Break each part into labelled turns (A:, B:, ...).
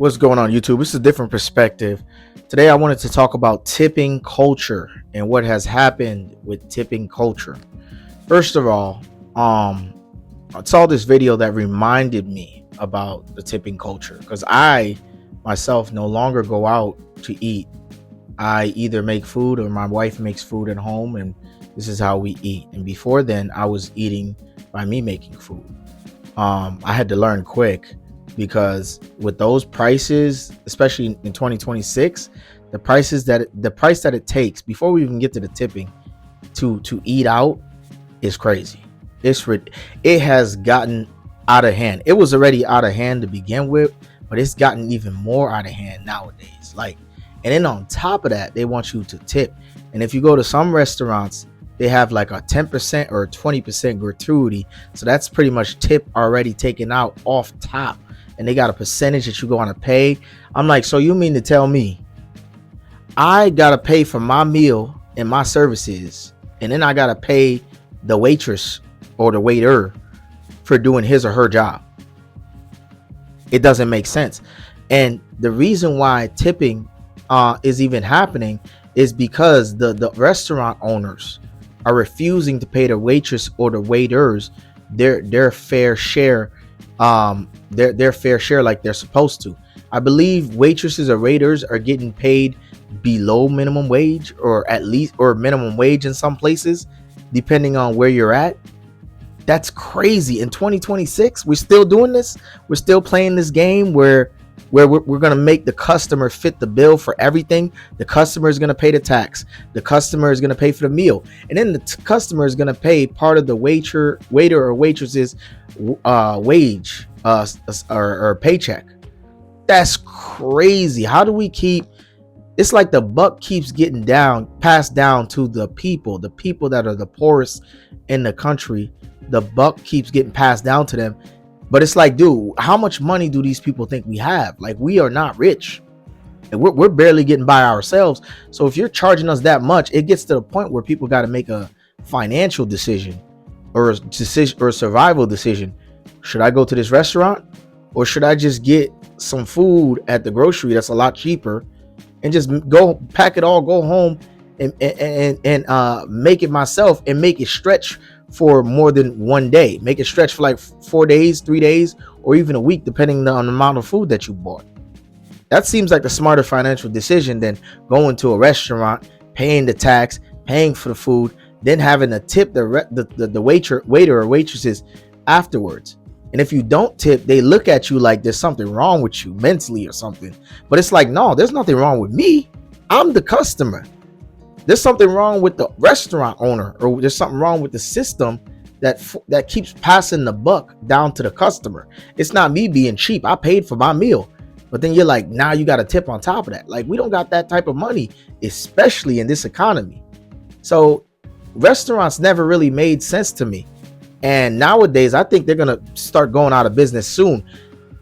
A: What's going on, YouTube? This is a different perspective. Today, I wanted to talk about tipping culture and what has happened with tipping culture. First of all, I saw this video that reminded me about the tipping culture because I myself no longer go out to eat. I either make food or my wife makes food at home, and this is how we eat. And before then, I was eating by me making food. I had to learn quick because with those prices, especially in 2026, the price that it takes before we even get to the tipping to eat out is crazy. It has gotten out of hand. It was already out of hand to begin with, but it's gotten even more out of hand nowadays. And then on top of that, they want you to tip. And if you go to some restaurants, they have like a 10% or 20% gratuity. So that's pretty much tip already taken out off top. And they got a percentage that you're going to pay. I'm like, so you mean to tell me I got to pay for my meal and my services, and then I got to pay the waitress or the waiter for doing his or her job? It doesn't make sense. And the reason why tipping is even happening is because the restaurant owners are refusing to pay the waitress or the waiters their fair share, their fair share like they're supposed to. I believe waitresses or waiters are getting paid below minimum wage, or at least or minimum wage in some places, depending on where you're at. That's crazy. In 2026, we're still doing this. We're still playing this game where we're going to make the customer fit the bill for everything. The customer is going to pay the tax. The customer is going to pay for the meal. And then the customer is going to pay part of the waiter or waitress's wage or paycheck. That's crazy. How do we keep... It's like the buck keeps getting passed down to the people that are the poorest in the country. The buck keeps getting passed down to them. But it's like, dude, how much money do these people think we have? Like, we are not rich, and we're barely getting by ourselves. So if you're charging us that much, it gets to the point where people got to make a financial decision or a survival decision. Should I go to this restaurant, or should I just get some food at the grocery that's a lot cheaper and just go pack it all, go home and make it myself and make it stretch for more than one day? Make it stretch for like 4 days, 3 days, or even a week, depending on the amount of food that you bought. That seems like a smarter financial decision than going to a restaurant, paying the tax, paying for the food, then having to tip the waiter or waitresses afterwards. And if you don't tip, they look at you like there's something wrong with you mentally or something. But it's like, no, there's nothing wrong with me. I'm the customer. There's something wrong with the restaurant owner, or there's something wrong with the system that keeps passing the buck down to the customer. It's not me being cheap. I paid for my meal. But then you're like, now you got to tip on top of that. Like, we don't got that type of money, especially in this economy. So restaurants never really made sense to me. And nowadays, I think they're going to start going out of business soon.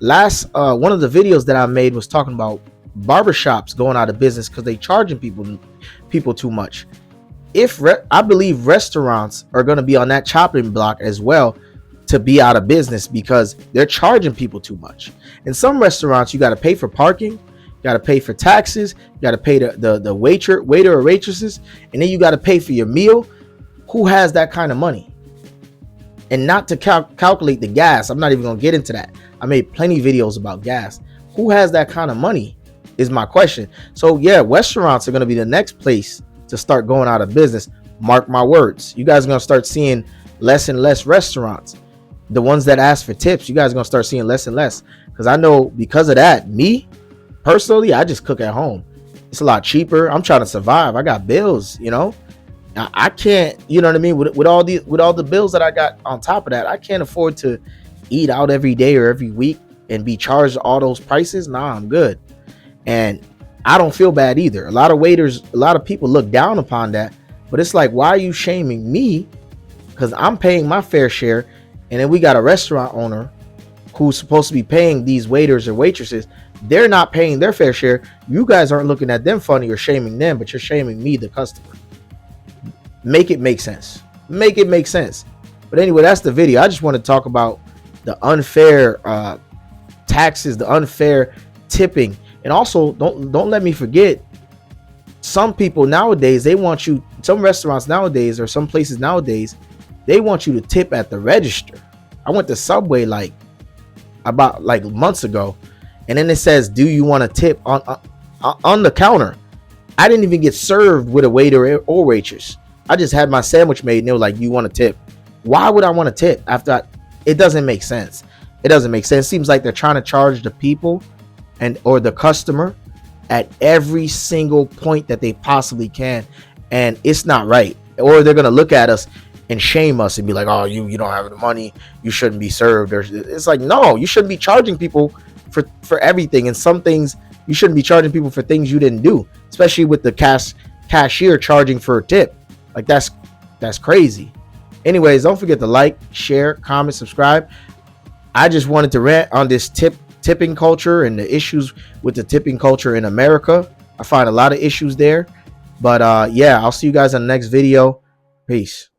A: One of the videos that I made was talking about barbershops going out of business because they charging people too much. I believe restaurants are going to be on that chopping block as well to be out of business because they're charging people too much. In some restaurants, you got to pay for parking, you got to pay for taxes, you got to pay the waiter or waitresses, and then you got to pay for your meal. Who has that kind of money? And not to calculate the gas. I'm not even going to get into that. I made plenty of videos about gas. Who has that kind of money is my question. So yeah, restaurants are going to be the next place to start going out of business. Mark my words. You guys are going to start seeing less and less restaurants. The ones that ask for tips, you guys are going to start seeing less and less. Because I know because of that, me personally, I just cook at home. It's a lot cheaper. I'm trying to survive. I got bills, I can't, you know what I mean? With all the bills that I got on top of that, I can't afford to eat out every day or every week and be charged all those prices. Nah, I'm good. And I don't feel bad either. A lot of people look down upon that, but it's like, why are you shaming me? Because I'm paying my fair share. And then we got a restaurant owner who's supposed to be paying these waiters or waitresses. They're not paying their fair share. You guys aren't looking at them funny or shaming them, but you're shaming me, the customer. Make it make sense. Make it make sense. But anyway, that's the video. I just want to talk about the unfair taxes, the unfair tipping. And also, don't let me forget, some people nowadays, they want you, some restaurants nowadays or some places nowadays, they want you to tip at the register. I went to Subway about months ago, and then it says, do you want to tip on the counter? I didn't even get served with a waiter or waitress. I just had my sandwich made, and they were like, you want to tip? Why would I want to tip after it doesn't make sense. It doesn't make sense. It seems like they're trying to charge the people or the customer at every single point that they possibly can, and it's not right. Or they're gonna look at us and shame us and be like, oh, you don't have the money, you shouldn't be served. Or it's like, no, you shouldn't be charging people for everything, and some things you shouldn't be charging people for things you didn't do, especially with the cashier charging for a tip. Like, that's crazy. Anyways, don't forget to like, share, comment, subscribe. I just wanted to rant on this tipping culture and the issues with the tipping culture in America. I find a lot of issues there. But yeah, I'll see you guys on the next video. Peace.